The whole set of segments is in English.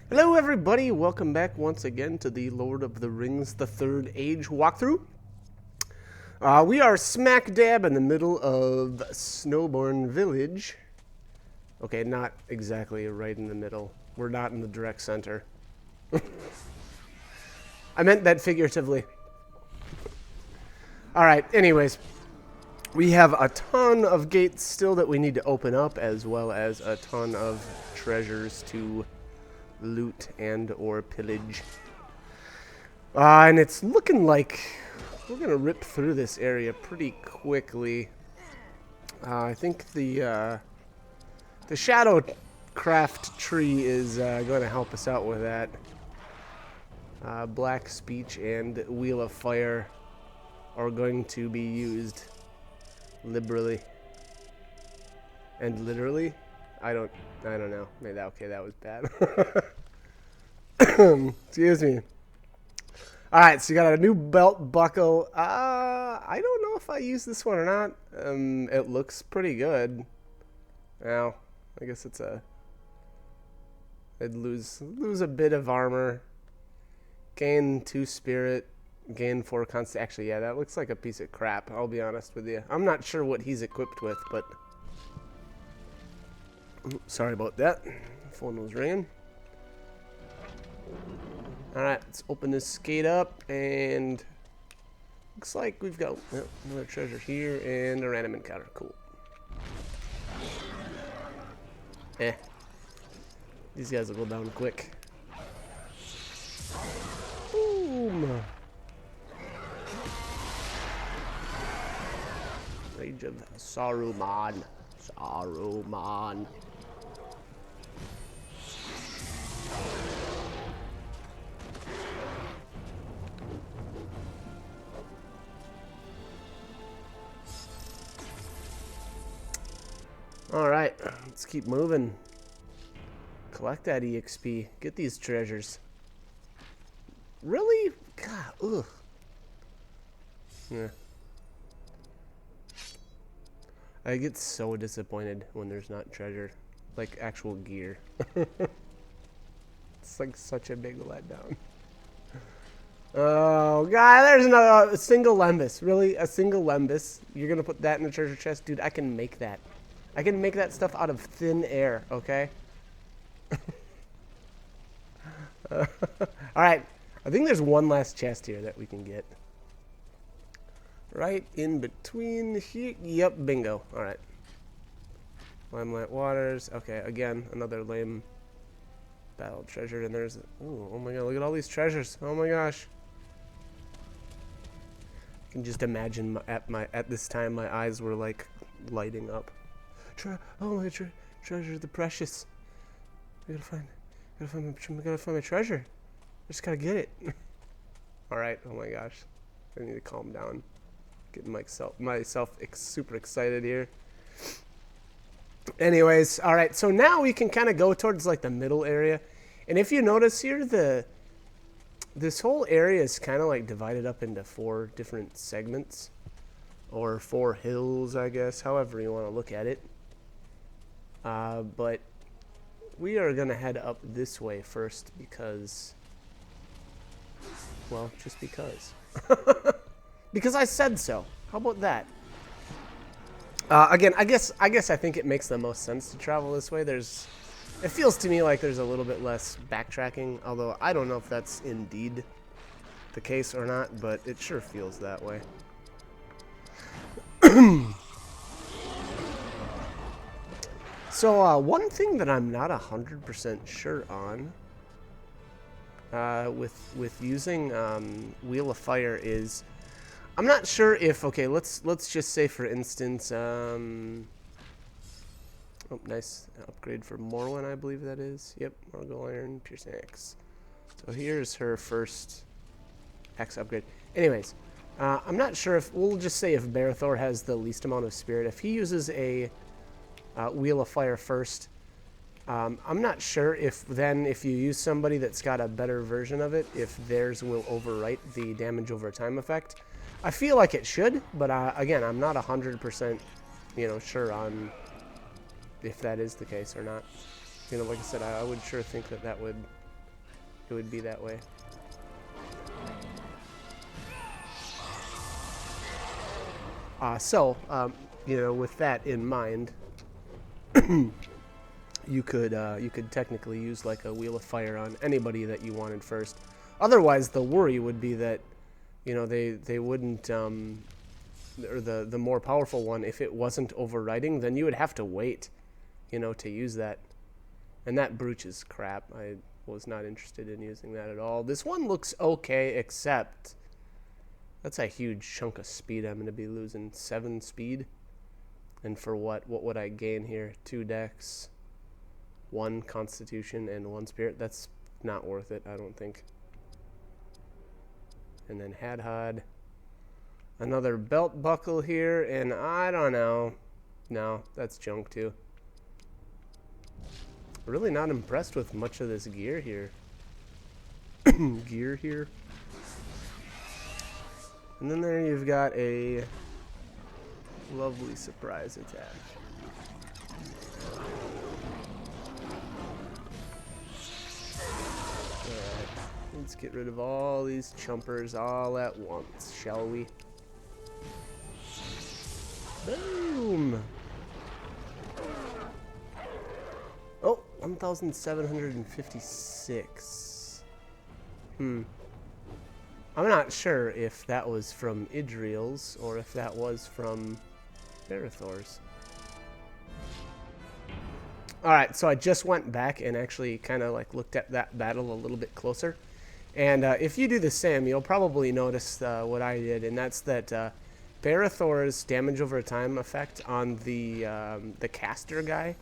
Hello everybody, welcome back once again to the Lord of the Rings The Third Age walkthrough. We are smack dab in the middle of Snowbourne Village. Okay, not exactly right in the middle. We're not in the direct center. I meant that figuratively. Alright, anyways. We have a ton of gates still that we need to open up, as well as a ton of treasures to loot and or pillage. And it's looking like we're going to rip through this area pretty quickly. I think the Shadow Craft tree is going to help us out with that. Black Speech and Wheel of Fire are going to be used liberally. And literally? I don't know. Maybe that was bad. Excuse me. Alright, so you got a new belt buckle. I don't know if I use this one or not. It looks pretty good. Well, I guess it'd lose a bit of armor. Gain 2 spirit. Gain 4 constant. Actually, yeah, that looks like a piece of crap, I'll be honest with you. I'm not sure what he's equipped with, but sorry about that. Phone was ringing. Alright, let's open this gate up, and looks like we've got another treasure here and a random encounter. Cool. These guys will go down quick. Boom! Rage of Saruman. Saruman. Alright, let's keep moving. Collect that EXP. Get these treasures. Really? God, ugh. Yeah. I get so disappointed when there's not treasure. Like, actual gear. It's like such a big letdown. Oh, God, there's a single Lembas. Really? A single Lembas? You're going to put that in the treasure chest? Dude, I can make that. I can make that stuff out of thin air, okay? Alright, I think there's one last chest here that we can get. Right in between here. Yep, bingo. Alright. Limelight Waters. Okay, again, another lame battle treasure. And there's... oh my god, look at all these treasures. Oh my gosh. I can just imagine at this time my eyes were like lighting up. Oh my treasure, the precious. I gotta find my treasure. I just gotta get it. Alright, oh my gosh. I need to calm down. Getting myself super excited here. Anyways, alright, so now we can kind of go towards like the middle area. And if you notice here, this whole area is kind of like divided up into 4 different segments. Or 4 hills, I guess, however you want to look at it. But we are going to head up this way first because, well, just because. Because I said so. How about that? Again, I guess I think it makes the most sense to travel this way. It feels to me like there's a little bit less backtracking, although I don't know if that's indeed the case or not, but it sure feels that way. So, one thing that I'm not 100% sure on with using Wheel of Fire is I'm not sure if, okay, let's just say for instance, oh, nice upgrade for Morwen, I believe that is. Yep, Morgul Iron, Piercing Axe. So here's her first Axe upgrade. Anyways, I'm not sure if, we'll just say if Barathor has the least amount of spirit, if he uses a Wheel of Fire first, I'm not sure if you use somebody that's got a better version of it, if theirs will overwrite the damage over time effect. I feel like it should, but again, I'm not 100% sure on if that is the case or not. Like I said, I would sure think that would it would be that way. You know, with that in mind, you could technically use like a Wheel of Fire on anybody that you wanted first. Otherwise, the worry would be that, you know, they wouldn't, or the more powerful one, if it wasn't overriding, then you would have to wait, you know, to use that. And that brooch is crap. I was not interested in using that at all. This one looks okay, except that's a huge chunk of speed. I'm going to be losing 7 speed. And for what? What would I gain here? 2 dex, 1 constitution, and 1 spirit. That's not worth it, I don't think. And then Hadhod. Another belt buckle here, and I don't know. No, that's junk too. Really not impressed with much of this gear here. Gear here. And then there you've got a lovely surprise attack. Alright, let's get rid of all these chumpers all at once, shall we? Boom! Oh, 1,756. I'm not sure if that was from Idriel's or if that was from Barithor's. Alright, so I just went back and actually kind of like looked at that battle a little bit closer. And if you do the same, you'll probably notice what I did, and that's that Barithor's damage over time effect on the caster guy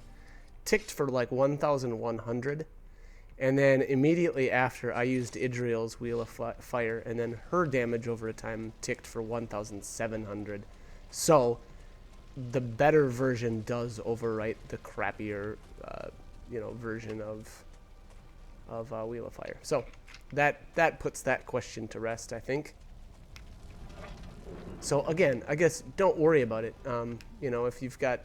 ticked for like 1,100. And then immediately after, I used Idriel's Wheel of Fire, and then her damage over time ticked for 1,700. So the better version does overwrite the crappier, you know, version of Wheel of Fire. So that puts that question to rest, I think. So again, I guess don't worry about it. You know, if you've got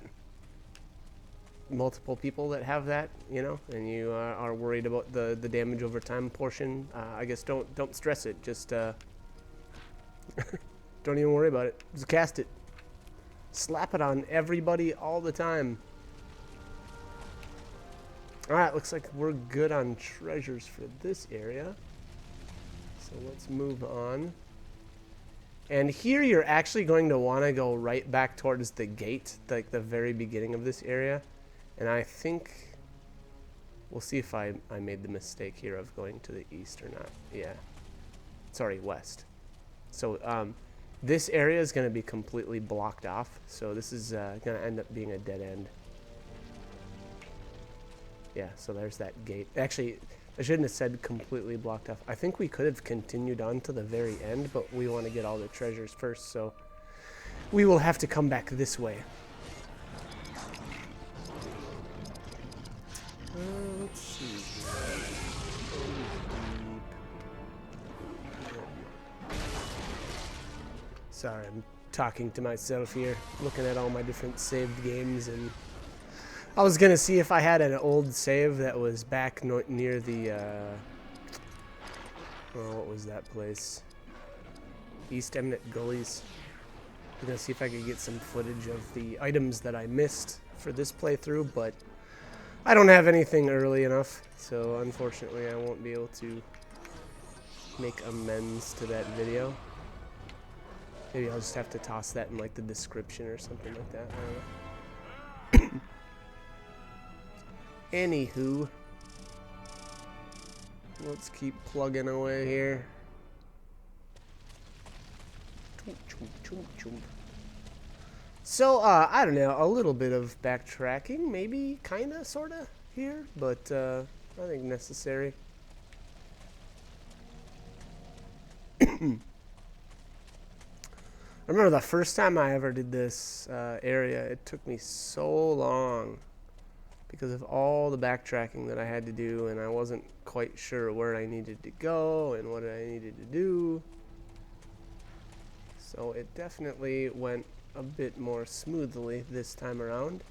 multiple people that have that, you know, and you are worried about the damage over time portion, I guess don't stress it. Just don't even worry about it. Just cast it. Slap it on everybody all the time. Alright, looks like we're good on treasures for this area. So let's move on. And here you're actually going to want to go right back towards the gate, like the very beginning of this area. And I think we'll see if I made the mistake here of going to the east or not. Yeah. Sorry, west. So this area is going to be completely blocked off. So this is going to end up being a dead end. Yeah, so there's that gate. Actually, I shouldn't have said completely blocked off. I think we could have continued on to the very end, but we want to get all the treasures first, so we will have to come back this way. Let's see. Sorry, I'm talking to myself here, looking at all my different saved games, and I was gonna see if I had an old save that was back near the oh, what was that place? East Eminent Gullies. I'm gonna see if I could get some footage of the items that I missed for this playthrough, but I don't have anything early enough, so unfortunately I won't be able to make amends to that video. Maybe I'll just have to toss that in like the description or something like that. I don't know. Anywho, let's keep plugging away here. So, I don't know, a little bit of backtracking, maybe, kinda, sorta, here, but, I think necessary. I remember the first time I ever did this area, it took me so long because of all the backtracking that I had to do, and I wasn't quite sure where I needed to go and what I needed to do. So it definitely went a bit more smoothly this time around,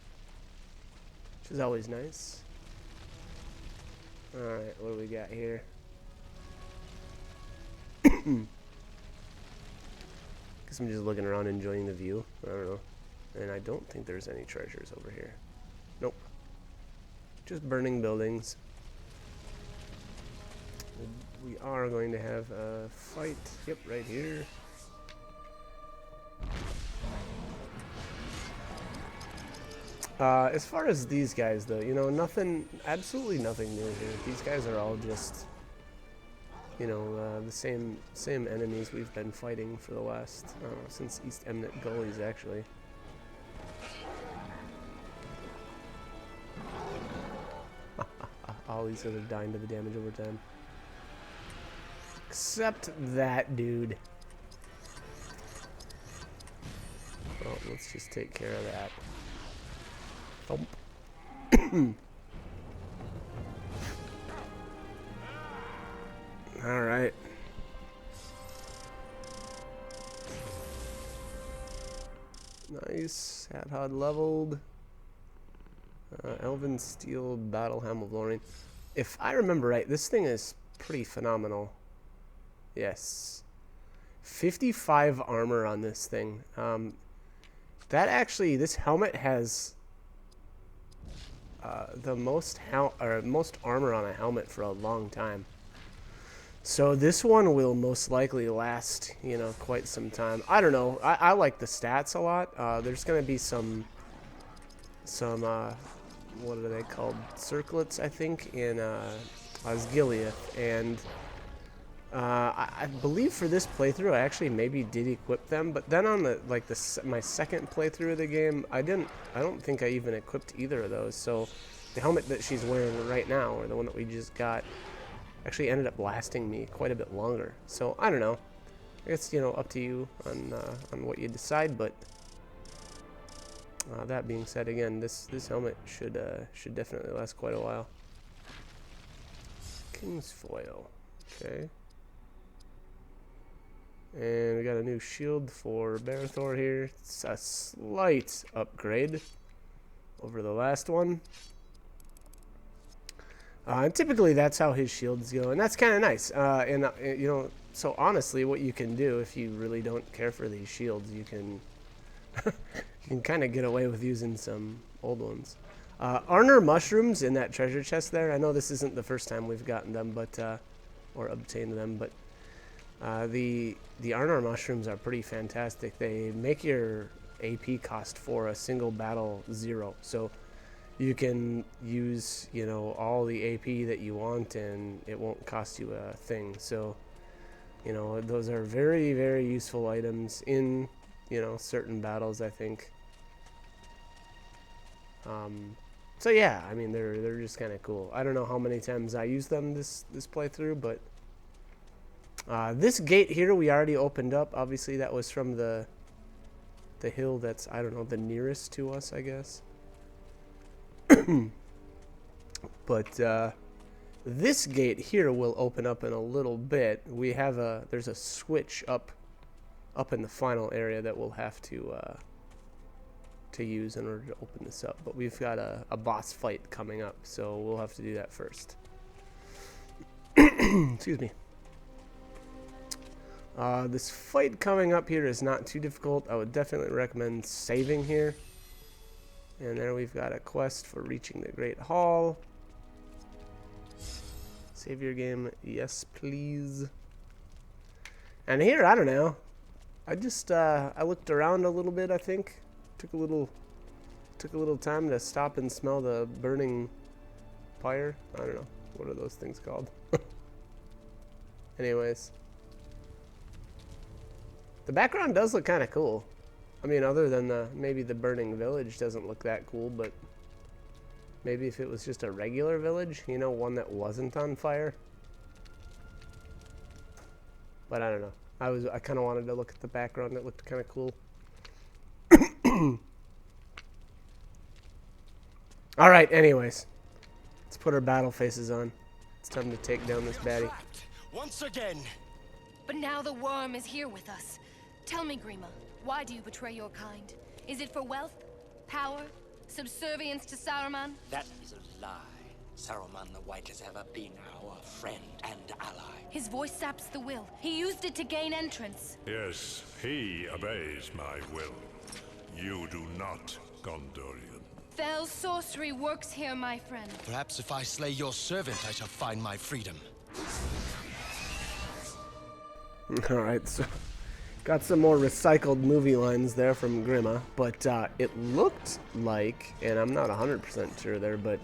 which is always nice. Alright, what do we got here? Guess I'm just looking around enjoying the view. I don't know. And I don't think there's any treasures over here. Nope. Just burning buildings. We are going to have a fight. Yep, right here. As far as these guys, though, you know, absolutely nothing new here. These guys are all just, you know, the same enemies we've been fighting for the last, I don't know, since East Emnet Gullies, actually. All these are dying to the damage over time. Except that dude. Well, let's just take care of that. Thump. All right. Nice. Hadhod leveled. Elven Steel Battle Helm of Lorraine. If I remember right, this thing is pretty phenomenal. Yes. 55 armor on this thing. This helmet has the most armor on a helmet for a long time. So this one will most likely last, you know, quite some time. I don't know. I like the stats a lot. There's going to be some what are they called? Circlets, I think, in Osgiliath, and I believe for this playthrough I actually maybe did equip them, but then on my second playthrough of the game, I don't think I even equipped either of those. So the helmet that she's wearing right now, or the one that we just got, actually ended up lasting me quite a bit longer. So I don't know. I guess, you know, up to you on what you decide, but that being said, again, this helmet should definitely last quite a while. King's foil, okay. And we got a new shield for Barathor here. It's a slight upgrade over the last one. And typically that's how his shields go, and that's kind of nice. You know, so honestly, what you can do if you really don't care for these shields, you can you can kind of get away with using some old ones. Arnor mushrooms in that treasure chest there. I know this isn't the first time we've gotten them, but or obtained them, but the Arnor mushrooms are pretty fantastic. They make your AP cost for a single battle 0. So you can use, you know, all the AP that you want, and it won't cost you a thing. So, you know, those are very, very useful items in, you know, certain battles, I think. So yeah, I mean, they're just kind of cool. I don't know how many times I used them this playthrough, but this gate here we already opened up. Obviously, that was from the hill that's, I don't know, the nearest to us, I guess. But this gate here will open up in a little bit. We have there's a switch up in the final area that we'll have to use in order to open this up. But we've got a boss fight coming up, so we'll have to do that first. Excuse me. This fight coming up here is not too difficult. I would definitely recommend saving here. And there we've got a quest for reaching the Great Hall. Save your game, yes please. And here, I don't know. I just I looked around a little bit, I think. Took a little time to stop and smell the burning fire. I don't know. What are those things called? Anyways. The background does look kind of cool. I mean, other than maybe the burning village doesn't look that cool, but maybe if it was just a regular village, you know, one that wasn't on fire. But I don't know. I kind of wanted to look at the background. It looked kind of cool. All right, anyways. Let's put our battle faces on. It's time to take down this baddie. Once again. But now the worm is here with us. Tell me, Grima, why do you betray your kind? Is it for wealth, power, subservience to Saruman? That is a lie. Saruman the White has ever been our friend and ally. His voice saps the will. He used it to gain entrance. Yes, he obeys my will. You do not, Gondorian. Fell sorcery works here, my friend. Perhaps if I slay your servant, I shall find my freedom. Alright, so got some more recycled movie lines there from Grima, but it looked like, and I'm not 100% sure there, but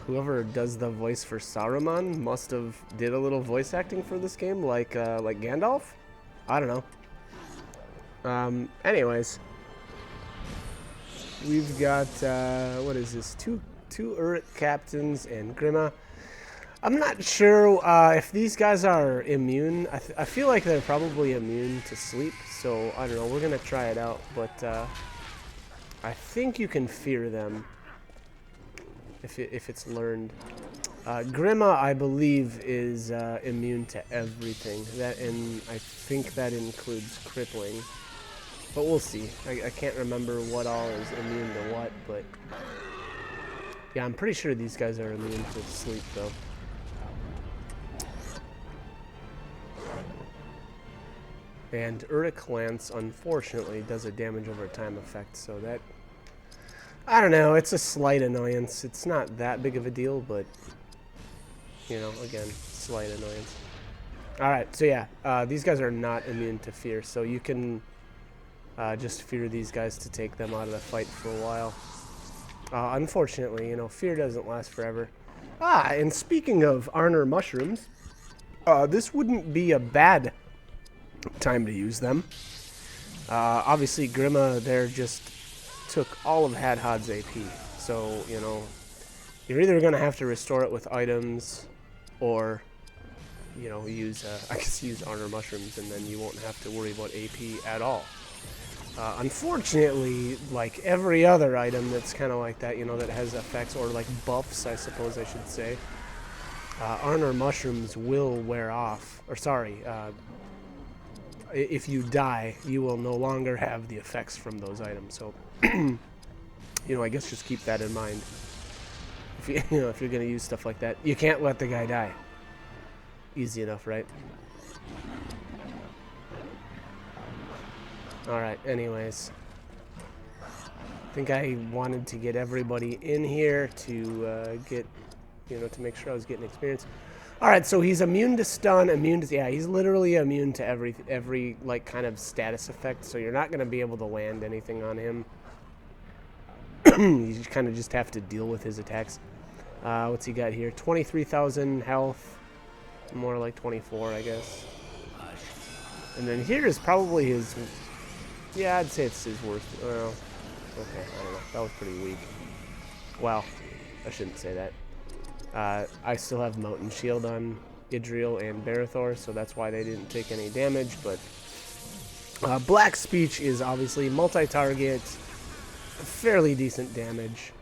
whoever does the voice for Saruman must have did a little voice acting for this game, like Gandalf? I don't know. Anyways, we've got, what is this, two Uruk captains and Grima. I'm not sure if these guys are immune. I feel like they're probably immune to sleep, so I don't know. We're going to try it out, but I think you can fear them if it's learned. Grima, I believe, is immune to everything, and I think that includes crippling. But we'll see. I can't remember what all is immune to what, but yeah, I'm pretty sure these guys are immune to sleep, though. And Uruk Lance, unfortunately, does a damage over time effect, so that, I don't know, it's a slight annoyance. It's not that big of a deal, but, you know, again, slight annoyance. Alright, so yeah, these guys are not immune to fear, so you can just fear these guys to take them out of the fight for a while. Unfortunately, you know, fear doesn't last forever. And speaking of Arnor mushrooms, this wouldn't be a bad time to use them. Obviously, Grima there just took all of Hadhod's AP, so, you know, you're either going to have to restore it with items, or, you know, use, I guess use Arnor mushrooms, and then you won't have to worry about AP at all. Unfortunately, like every other item that's kind of like that, you know, that has effects, or like buffs, I suppose I should say, Arnor mushrooms will wear off, or sorry, if you die, you will no longer have the effects from those items. So, you know, I guess just keep that in mind. If you know, if you're gonna use stuff like that, you can't let the guy die. Easy enough, right? All right. Anyways, I think I wanted to get everybody in here to get, you know, to make sure I was getting experience. All right, so he's immune to stun, immune to, yeah, he's literally immune to every like kind of status effect, so you're not going to be able to land anything on him. You kind of just have to deal with his attacks. What's he got here? 23,000 health, more like 24, I guess. And then here is probably his, yeah, I'd say it's his worst. Well, okay, I don't know. That was pretty weak. Well, I shouldn't say that. I still have Mountain Shield on Idril and Barathor, so that's why they didn't take any damage, but Black Speech is obviously multi-target, fairly decent damage,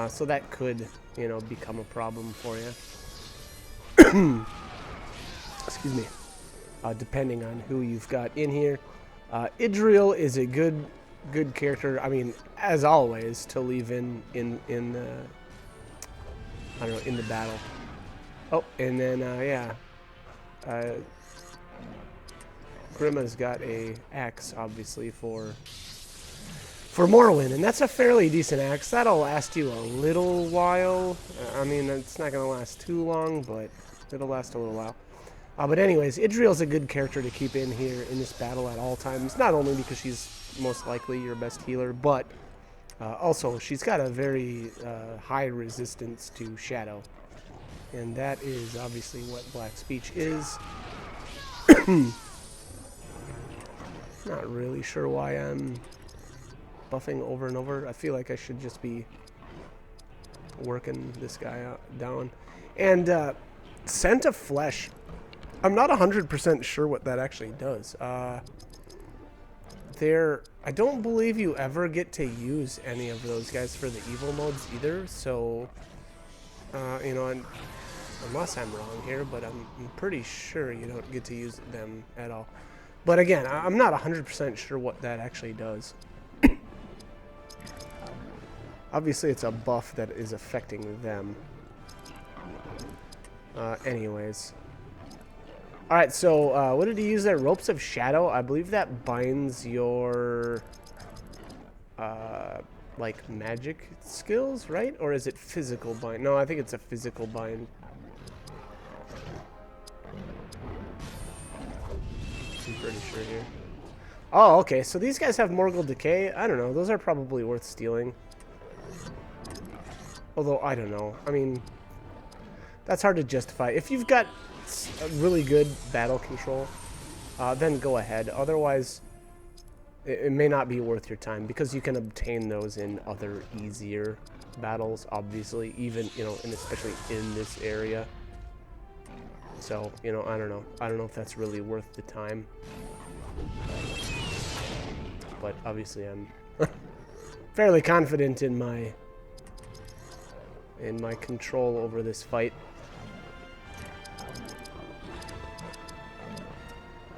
so that could, you know, become a problem for you. Excuse me. Depending on who you've got in here. Idril is a good character, I mean, as always, to leave in I don't know, in the battle. Oh, and then, yeah. Grima's got a axe, obviously, for Morrowind, and that's a fairly decent axe. That'll last you a little while. I mean, it's not going to last too long, but it'll last a little while. But anyways, Idril's a good character to keep in here in this battle at all times, not only because she's most likely your best healer, but also, she's got a very high resistance to shadow, and that is obviously what Black Speech is. Not really sure why I'm buffing over and over. I feel like I should just be working this guy down. And Scent of Flesh, I'm not 100% sure what that actually does. I don't believe you ever get to use any of those guys for the evil modes either, so, you know, unless I'm wrong here, but I'm pretty sure you don't get to use them at all. But again, I'm not 100% sure what that actually does. Obviously, it's a buff that is affecting them. Anyways. Alright, so what did he use there? Ropes of Shadow? I believe that binds your like magic skills, right? Or is it physical bind? No, I think it's a physical bind. I'm pretty sure here. Oh, okay, so these guys have Morgul Decay. I don't know, those are probably worth stealing. Although, I don't know. I mean, that's hard to justify. If you've got a really good battle control, then go ahead. Otherwise, it may not be worth your time, because you can obtain those in other easier battles, obviously, even, you know, and especially in this area. So, you know, I don't know. I don't know if that's really worth the time. But obviously I'm fairly confident in my control over this fight.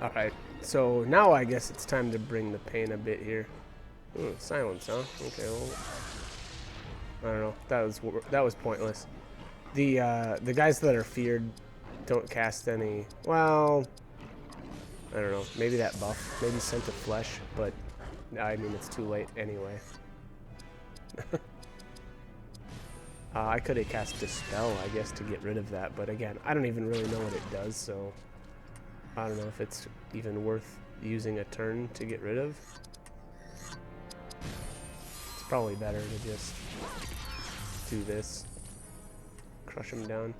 Alright, so now I guess it's time to bring the pain a bit here. Ooh, silence, huh? Okay, well, I don't know. That was pointless. The guys that are feared don't cast any. Well, I don't know. Maybe that buff, maybe Scent of Flesh, but I mean it's too late anyway. I could have cast Dispel, I guess, to get rid of that, but again, I don't even really know what it does, so I don't know if it's even worth using a turn to get rid of. It's probably better to just do this. Crush him down.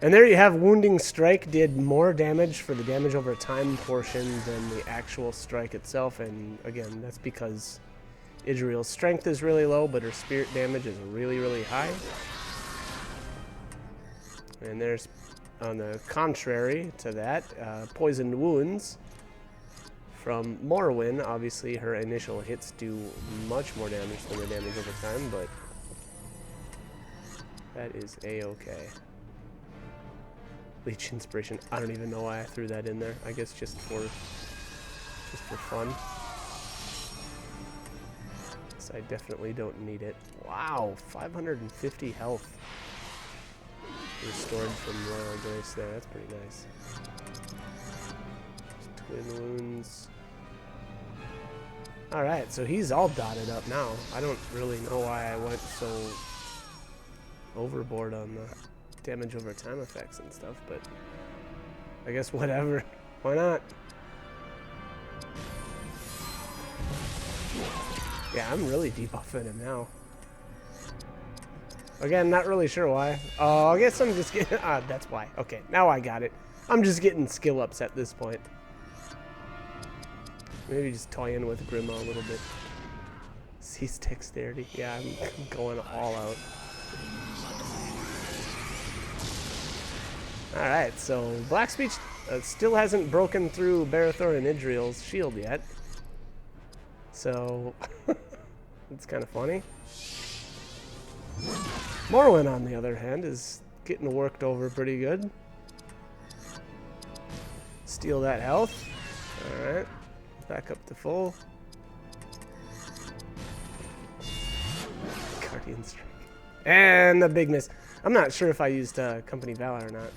And there you have Wounding Strike did more damage for the damage over time portion than the actual strike itself, and again, that's because Idriel's strength is really low, but her spirit damage is really, really high. And there's, on the contrary to that, Poisoned Wounds from Morrowind. Obviously, her initial hits do much more damage than the damage over time, but that is a-okay. Leech Inspiration. I don't even know why I threw that in there. I guess just for fun. So I definitely don't need it. Wow, 550 health restored from Royal Grace there. That's pretty nice. Twin Wounds. Alright, so he's all dotted up now. I don't really know why I went so overboard on the damage over time effects and stuff, but I guess whatever. Why not? Yeah, I'm really debuffing him now. Again, not really sure why. Oh, I guess I'm just getting... that's why. Okay, now I got it. I'm just getting skill ups at this point. Maybe just toying with Grima a little bit. Cease dexterity. Yeah, I'm going all out. Alright, so Black Speech still hasn't broken through Barathor and Idriel's shield yet. So, it's kind of funny. Morrowind, on the other hand, is getting worked over pretty good. Steal that health. Alright, back up to full. Guardian Strike. And the big miss. I'm not sure if I used Company Valor or not.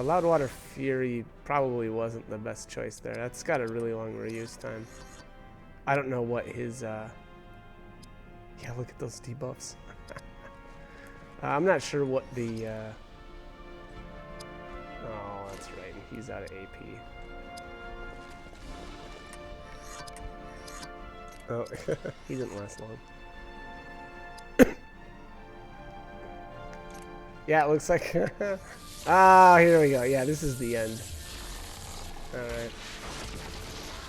Loudwater Fury probably wasn't the best choice there. That's got a really long reuse time. I don't know what his... Yeah, look at those debuffs. I'm not sure what the... Oh, that's right. He's out of AP. Oh, he didn't last long. Yeah, it looks like... Ah, here we go. Yeah, this is the end. Alright.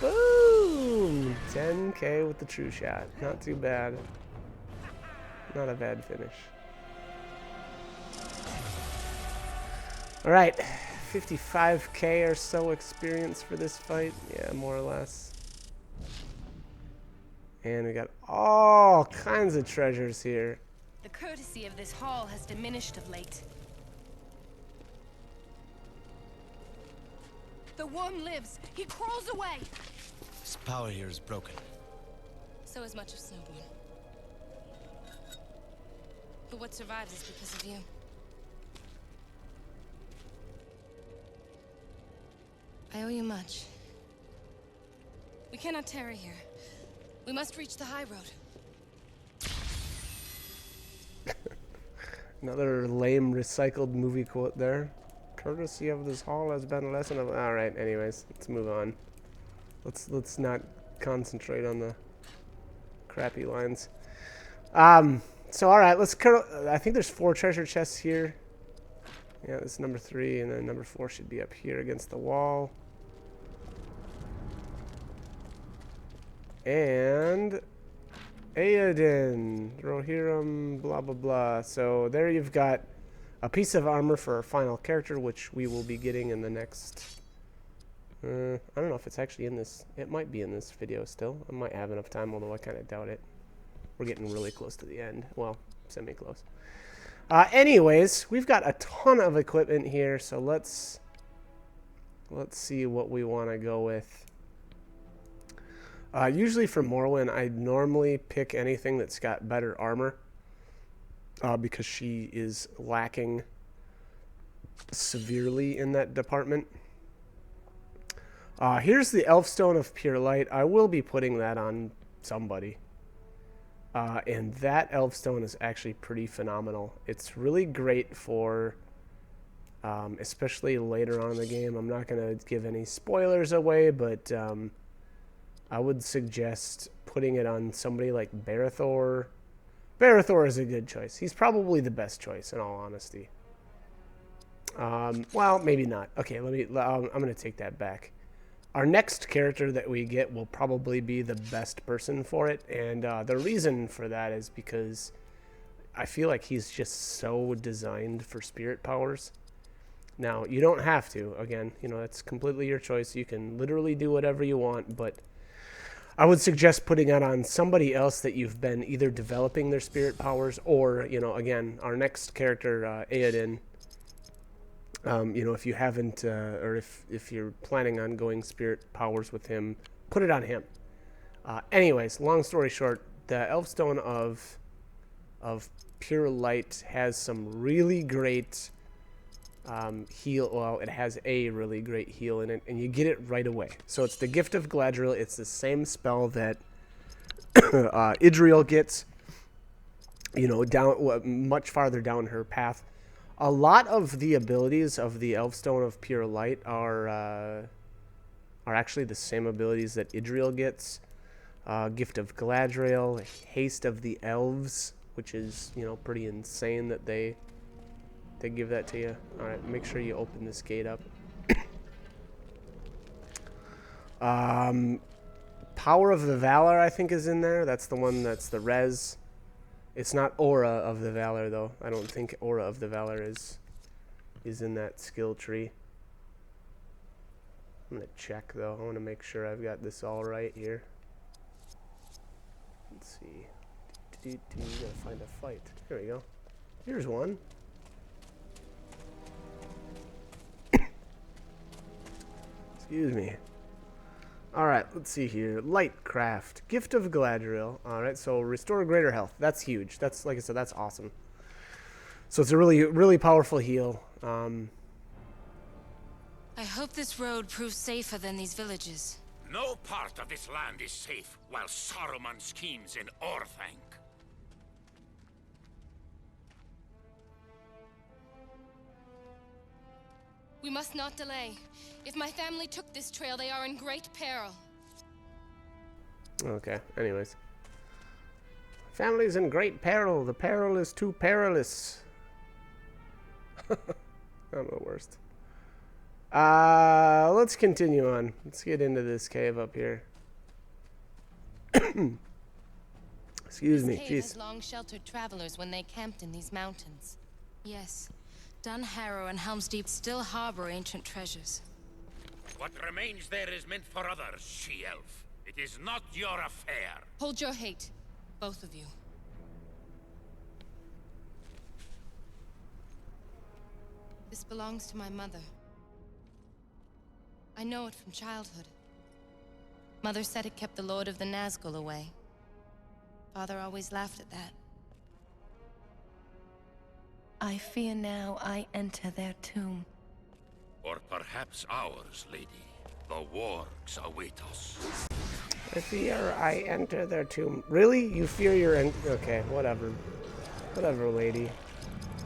Boom! 10k with the true shot. Not too bad. Not a bad finish. Alright. 55k or so experience for this fight. Yeah, more or less. And we got all kinds of treasures here. The courtesy of this hall has diminished of late. The worm lives. He crawls away. His power here is broken. So is much of Snowborn. But what survives is because of you. I owe you much. We cannot tarry here. We must reach the high road. Another lame recycled movie quote there. Courtesy of this hall has been a lesson of... Alright, anyways, let's move on. Let's not concentrate on the crappy lines. So alright, I think there's 4 treasure chests here. Yeah, this is number 3, and then number 4 should be up here against the wall. And... Eowyn, Rohirrim, blah blah blah. So there you've got a piece of armor for our final character, which we will be getting in the next... I don't know if it's actually in this... It might be in this video still. I might have enough time, although I kind of doubt it. We're getting really close to the end. Well, semi-close. Anyways, we've got a ton of equipment here, so let's see what we want to go with. Usually for Morwen, I normally pick anything that's got better armor because she is lacking severely in that department. Here's the Elfstone of Pure Light. I will be putting that on somebody. And that Elfstone is actually pretty phenomenal. It's really great for, especially later on in the game. I'm not going to give any spoilers away, but... I would suggest putting it on somebody like Barithor. Barithor is a good choice. He's probably the best choice, in all honesty. Well, maybe not. Okay, I'm going to take that back. Our next character that we get will probably be the best person for it, and the reason for that is because I feel like he's just so designed for spirit powers. Now, you don't have to. Again, that's completely your choice. You can literally do whatever you want, but... I would suggest putting it on somebody else that you've been either developing their spirit powers or, again, our next character, Eowyn, if you haven't, or if you're planning on going spirit powers with him, put it on him. Anyways, long story short, the Elfstone of Pure Light has some really great heal. Well, it has a really great heal in it, and you get it right away. So it's the Gift of Galadriel. It's the same spell that Idriel gets, down much farther down her path. A lot of the abilities of the Elfstone of Pure Light are actually the same abilities that Idriel gets. Gift of Galadriel, Haste of the Elves, which is pretty insane that they give that to you. Alright, make sure you open this gate up. Power of the Valor, I think, is in there. That's the one that's the res. It's not Aura of the Valor, though. I don't think Aura of the Valor is in that skill tree. I'm going to check, though. I want to make sure I've got this all right here. Let's see. You gotta find a fight. Here we go. Here's one. Excuse me. Alright, let's see here. Lightcraft. Gift of Galadriel. Alright, so restore greater health. That's huge. That's, like I said, that's awesome. So it's a really, really powerful heal. I hope this road proves safer than these villages. No part of this land is safe while Saruman schemes in Orthanc. We must not delay. If my family took this trail, they are in great peril. Okay, anyways. Family's in great peril. The peril is too perilous. I'm the worst. Let's continue on. Let's get into this cave up here. Excuse me, This cave jeez. has long sheltered travelers when they camped in these mountains. Yes, Dunharrow and Helm's Deep still harbor ancient treasures. What remains there is meant for others, she-elf. It is not your affair. Hold your hate, both of you. This belongs to my mother. I know it from childhood. Mother said it kept the Lord of the Nazgul away. Father always laughed at that. I fear now I enter their tomb. Or perhaps ours, lady. The wargs await us. I fear I enter their tomb. Really? You fear you're in... Okay, whatever. Whatever, lady.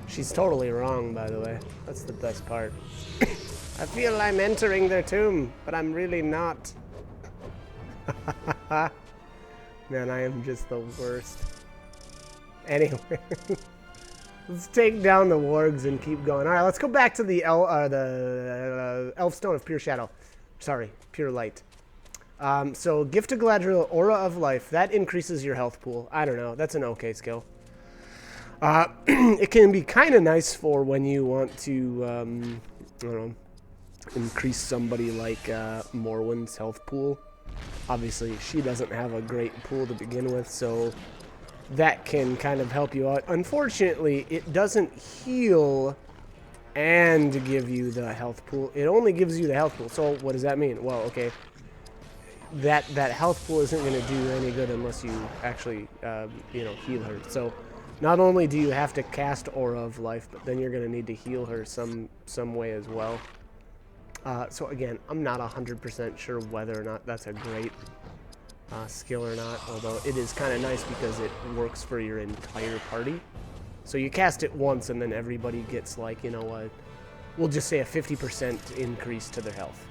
She's totally wrong, by the way. That's the best part. I feel I'm entering their tomb, but I'm really not. Man, I am just the worst. Anyway, let's take down the wargs and keep going. All right, let's go back to the Elf Stone of Pure Shadow. Sorry, Pure Light. So, Gift to Galadriel, Aura of Life. That increases your health pool. I don't know. That's an okay skill. It can be kind of nice for when you want to, I don't know, increase somebody like Morwen's health pool. Obviously, she doesn't have a great pool to begin with, so that can kind of help you out. Unfortunately, it doesn't heal and give you the health pool. It only gives you the health pool. So what does that mean? Well, okay, that health pool isn't going to do any good unless you actually, heal her. So not only do you have to cast Aura of Life, but then you're going to need to heal her some way as well. So again, I'm not 100% sure whether or not that's a great skill or not, although it is kind of nice because it works for your entire party. So you cast it once and then everybody gets like, we'll just say a 50% increase to their health.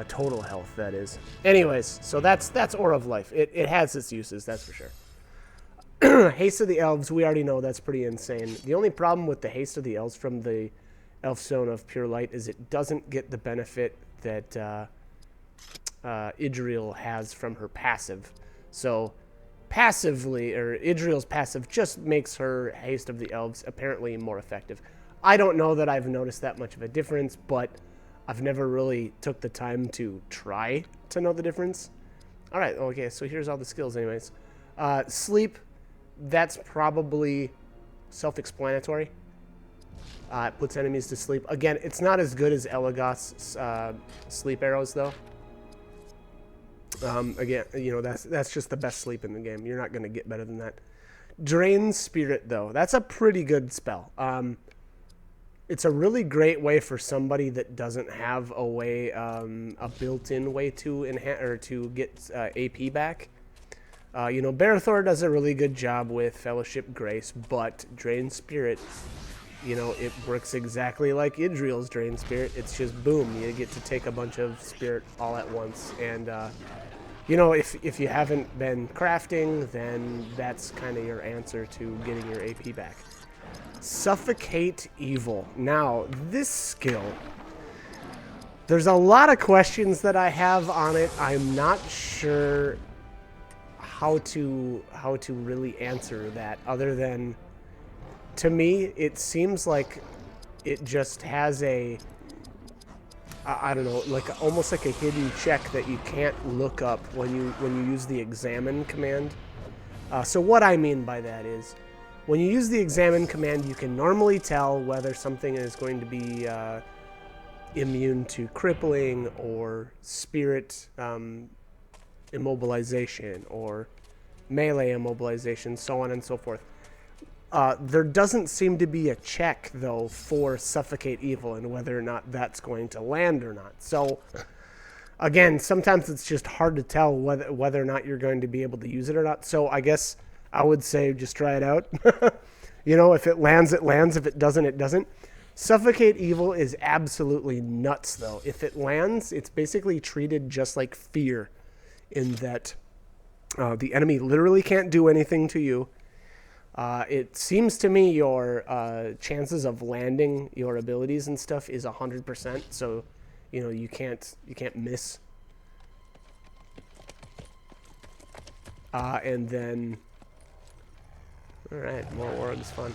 Total health, that is. Anyways, so that's Aura of Life. It has its uses, that's for sure. Haste of the Elves, we already know that's pretty insane. The only problem with the Haste of the Elves from the Elf Stone of Pure Light is it doesn't get the benefit that Idriel has from her passive. So passively, or Idriel's passive just makes her Haste of the Elves apparently more effective. I don't know that I've noticed that much of a difference, but I've never really took the time to try to know the difference. All right, okay, so here's all the skills anyways. Sleep, that's probably self-explanatory. It puts enemies to sleep. Again, it's not as good as Elagos's sleep arrows, though. Again, that's just the best sleep in the game. You're not going to get better than that. Drain Spirit, though. That's a pretty good spell. It's a really great way for somebody that doesn't have a way, a built-in way to enhance or to get AP back. Barathor does a really good job with Fellowship Grace, but Drain Spirit, it works exactly like Idriel's Drain Spirit. It's just boom, you get to take a bunch of spirit all at once. And, if you haven't been crafting, then that's kind of your answer to getting your AP back. Suffocate Evil. Now, this skill, there's a lot of questions that I have on it. I'm not sure how to really answer that, other than, to me, it seems like it just has a, I don't know, like almost like a hidden check that you can't look up when you use the examine command. So what I mean by that is, when you use the examine command, you can normally tell whether something is going to be immune to crippling or spirit immobilization or melee immobilization, so on and so forth. There doesn't seem to be a check, though, for Suffocate Evil and whether or not that's going to land or not. So, again, sometimes it's just hard to tell whether or not you're going to be able to use it or not. So I guess I would say just try it out. If it lands, it lands. If it doesn't, it doesn't. Suffocate Evil is absolutely nuts, though. If it lands, it's basically treated just like Fear, in that the enemy literally can't do anything to you. It seems to me your chances of landing your abilities and stuff is 100%. So, you can't miss. And then, all right, more wargs, fun.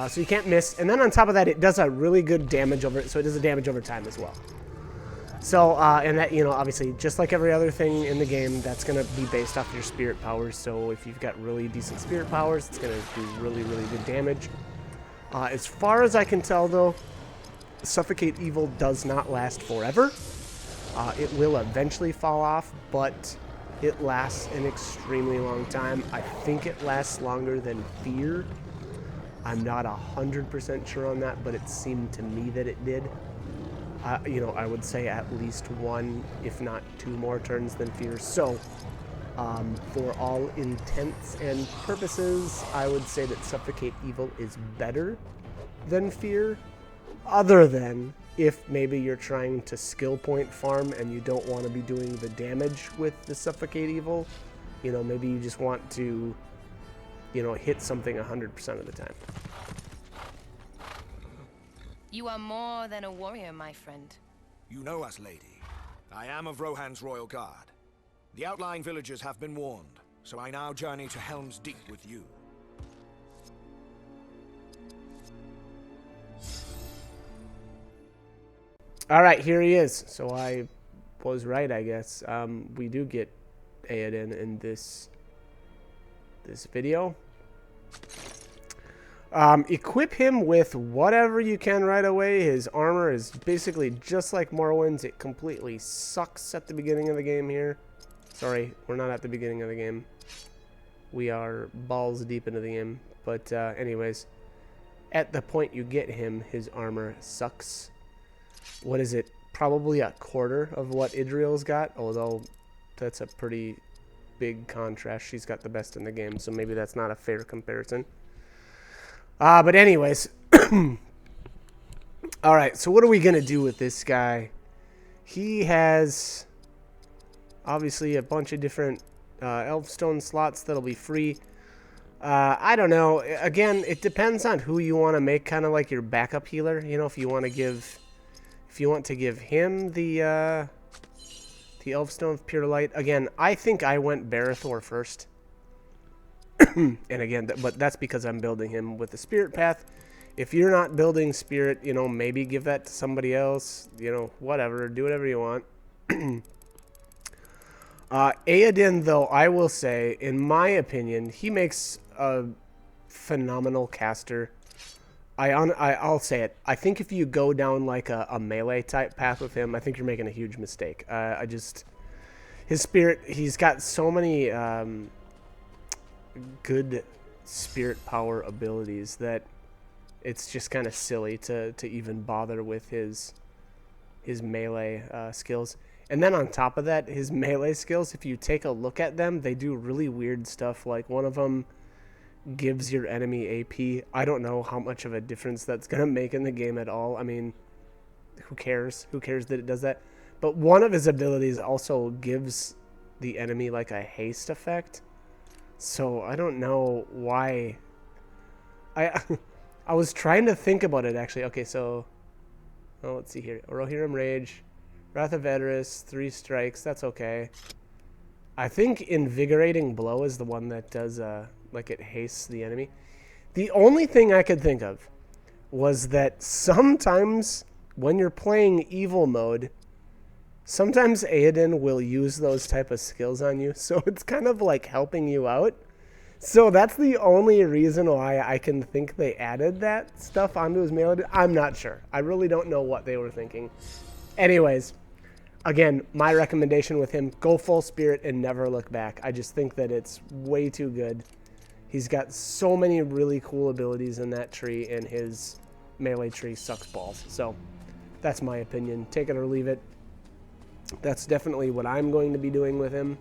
So you can't miss, and then on top of that, it does a really good damage over. So it does a damage over time as well. So, and that, obviously, just like every other thing in the game, that's going to be based off your spirit powers. So if you've got really decent spirit powers, it's going to do really, really good damage. As far as I can tell, though, Suffocate Evil does not last forever. It will eventually fall off, but it lasts an extremely long time. I think it lasts longer than Fear. I'm not 100% sure on that, but it seemed to me that it did. You know, I would say at least 1, if not 2 more turns than Fear. So, for all intents and purposes, I would say that Suffocate Evil is better than Fear, other than if maybe you're trying to skill point farm and you don't want to be doing the damage with the Suffocate Evil. You know, maybe you just want to, you know, hit something 100% of the time. You are more than a warrior, my friend. You know us, lady. I am of Rohan's royal guard. The outlying villagers have been warned, so I now journey to Helm's Deep with you. All right, here he is. So I was right, I guess. We do get Eowyn in this video. Equip him with whatever you can right away. His armor is basically just like Morrowind's. It completely sucks at the beginning of the game here. Sorry, we're not at the beginning of the game. We are balls deep into the game. But anyways, at the point you get him, his armor sucks. What is it? Probably a quarter of what Idriel's got, although that's a pretty big contrast. She's got the best in the game, so maybe that's not a fair comparison. But anyways, all right, so what are we going to do with this guy? He has obviously a bunch of different Elfstone slots that'll be free. I don't know. Again, it depends on who you want to make kind of like your backup healer. You know, if you want to give him the Elfstone of Pure Light. Again, I think I went Barathor first. And again, but that's because I'm building him with the Spirit Path. If you're not building Spirit, you know, maybe give that to somebody else. You know, whatever. Do whatever you want. Eowyn, though, I will say, in my opinion, he makes a phenomenal caster. I'll say it. I think if you go down like a melee type path with him, I think you're making a huge mistake. His spirit, he's got so many good spirit power abilities that it's just kind of silly to even bother with his melee skills. And then on top of that, his melee skills, if you take a look at them, they do really weird stuff. Like one of them gives your enemy AP. I don't know how much of a difference that's going to make in the game at all. I mean, who cares? Who cares that it does that? But one of his abilities also gives the enemy like a haste effect. So I don't know why. I was trying to think about it, actually. Okay, so let's see here. Rohirrim Rage, Wrath of Edoras, 3 strikes. That's okay. I think Invigorating Blow is the one that does like it hastes the enemy. The only thing I could think of was that sometimes when you're playing evil mode, sometimes Eowyn will use those type of skills on you, so it's kind of like helping you out. So that's the only reason why I can think they added that stuff onto his melee. I'm not sure. I really don't know what they were thinking. Anyways, again, my recommendation with him, go full spirit and never look back. I just think that it's way too good. He's got so many really cool abilities in that tree, and his melee tree sucks balls. So that's my opinion. Take it or leave it. That's definitely what I'm going to be doing with him.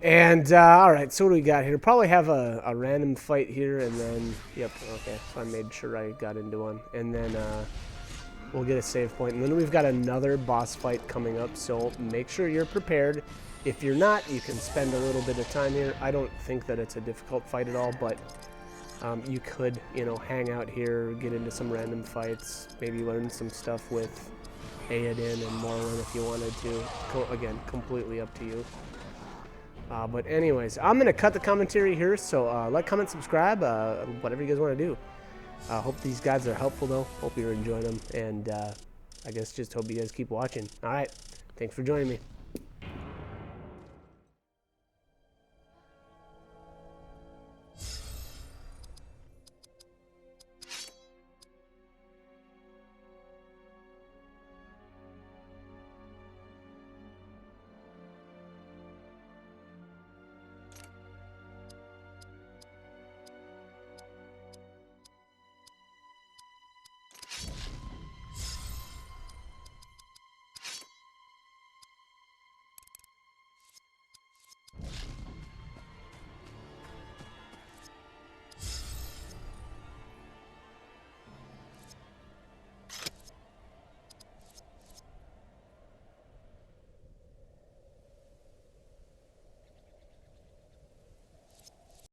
And, all right, so what do we got here? Probably have a random fight here, and then, yep, okay, so I made sure I got into one. And then we'll get a save point. And then we've got another boss fight coming up, so make sure you're prepared. If you're not, you can spend a little bit of time here. I don't think that it's a difficult fight at all, but you could, you know, hang out here, get into some random fights, maybe learn some stuff with Eowyn and Morrowind if you wanted to. Again, completely up to you. But anyways, I'm going to cut the commentary here, so like, comment, subscribe, whatever you guys want to do. Hope these guides are helpful, though. Hope you're enjoying them, and I guess just hope you guys keep watching. All right, thanks for joining me.